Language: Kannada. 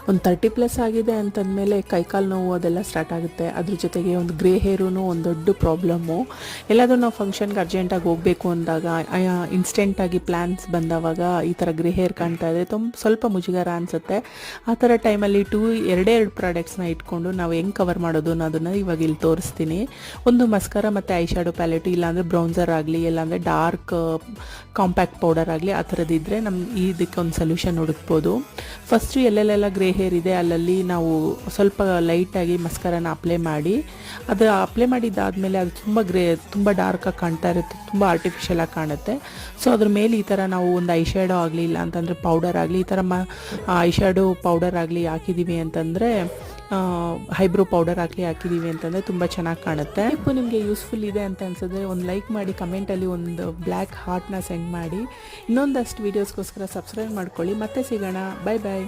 ಒಂದು 30+ ಆಗಿದೆ ಅಂತಂದಮೇಲೆ ಕೈಕಾಲು ನೋವು ಅದೆಲ್ಲ ಸ್ಟಾರ್ಟ್ ಆಗುತ್ತೆ. ಅದ್ರ ಜೊತೆಗೆ ಒಂದು ಗ್ರೇ ಹೇರೂ ಒಂದು ದೊಡ್ಡ ಪ್ರಾಬ್ಲಮ್ಮು. ಎಲ್ಲಾದರೂ ನಾವು ಫಂಕ್ಷನ್ಗೆ ಅರ್ಜೆಂಟಾಗಿ ಹೋಗಬೇಕು ಅಂದಾಗ ಇನ್ಸ್ಟೆಂಟಾಗಿ ಪ್ಲ್ಯಾನ್ಸ್ ಬಂದವಾಗ ಈ ಥರ ಗ್ರೇ ಹೇರ್ ಕಾಣ್ತಾ ಇದೆ, ಸ್ವಲ್ಪ ಮುಜುಗರ ಅನಿಸುತ್ತೆ. ಆ ಥರ ಟೈಮಲ್ಲಿ ಎರಡೇ ಪ್ರಾಡಕ್ಟ್ಸ್ನ ಇಟ್ಕೊಂಡು ನಾವು ಹೆಂಗೆ ಕವರ್ ಮಾಡೋದು ಅನ್ನೋದನ್ನು ಇವಾಗ ಇಲ್ಲಿ ತೋರಿಸ್ತೀನಿ. ಒಂದು ಮಸ್ಕರ ಮತ್ತು ಐ ಶ್ಯಾಡೋ ಪ್ಯಾಲೆಟು, ಇಲ್ಲಾಂದರೆ ಬ್ರೌನ್ಸರ್ ಆಗಲಿ, ಇಲ್ಲಾಂದರೆ ಡಾರ್ಕ್ ಕಾಂಪ್ಯಾಕ್ಟ್ ಪೌಡರ್ ಆಗಲಿ, ಆ ಥರದ್ದಿದ್ದರೆ ಇದಕ್ಕೆ ಒಂದು ಸೊಲ್ಯೂಷನ್ ಹುಡುಕ್ಬೋದು. ಫಸ್ಟು ಎಲ್ಲೆಲ್ಲೆಲ್ಲ ಗ್ರೇ ಹೇರ್ ಇದೆ ಅಲ್ಲಲ್ಲಿ ನಾವು ಸ್ವಲ್ಪ ಲೈಟಾಗಿ ಮಸ್ಕರನ ಅಪ್ಲೈ ಮಾಡಿ, ಅದು ಅಪ್ಲೈ ಮಾಡಿದ್ದಾದಮೇಲೆ ಅದು ತುಂಬ ಡಾರ್ಕಾಗಿ ಕಾಣ್ತಾ ಇರುತ್ತೆ, ತುಂಬ ಆರ್ಟಿಫಿಷಿಯಲಾಗಿ ಕಾಣುತ್ತೆ. ಸೊ ಅದ್ರ ಮೇಲೆ ಈ ಥರ ನಾವು ಒಂದು ಐ ಶ್ಯಾಡೋ ಆಗಲಿ, ಇಲ್ಲ ಅಂತಂದರೆ ಪೌಡರ್ ಆಗಲಿ, ಈ ಥರ ಐ ಶ್ಯಾಡೋ ಪೌಡರ್ ಆಗಲಿ ಹಾಕಿದ್ದೀವಿ ಅಂತಂದರೆ, ಐಬ್ರೋ ಪೌಡರ್ ಹಾಕಿದ್ದೀವಿ ಅಂತಂದರೆ ತುಂಬ ಚೆನ್ನಾಗಿ ಕಾಣುತ್ತೆ. ಟಿಪ್ಪು ನಿಮಗೆ ಯೂಸ್ಫುಲ್ ಇದೆ ಅಂತ ಅನ್ಸಿದ್ರೆ ಒಂದು ಲೈಕ್ ಮಾಡಿ, ಕಮೆಂಟಲ್ಲಿ ಒಂದು ಬ್ಲ್ಯಾಕ್ ಹಾರ್ಟ್ನ ಸೆಂಡ್ ಮಾಡಿ. ಇನ್ನೊಂದಷ್ಟು ವೀಡಿಯೋಸ್ಗೋಸ್ಕರ ಸಬ್ಸ್ಕ್ರೈಬ್ ಮಾಡ್ಕೊಳ್ಳಿ. ಮತ್ತೆ ಸಿಗೋಣ. ಬಾಯ್ ಬಾಯ್.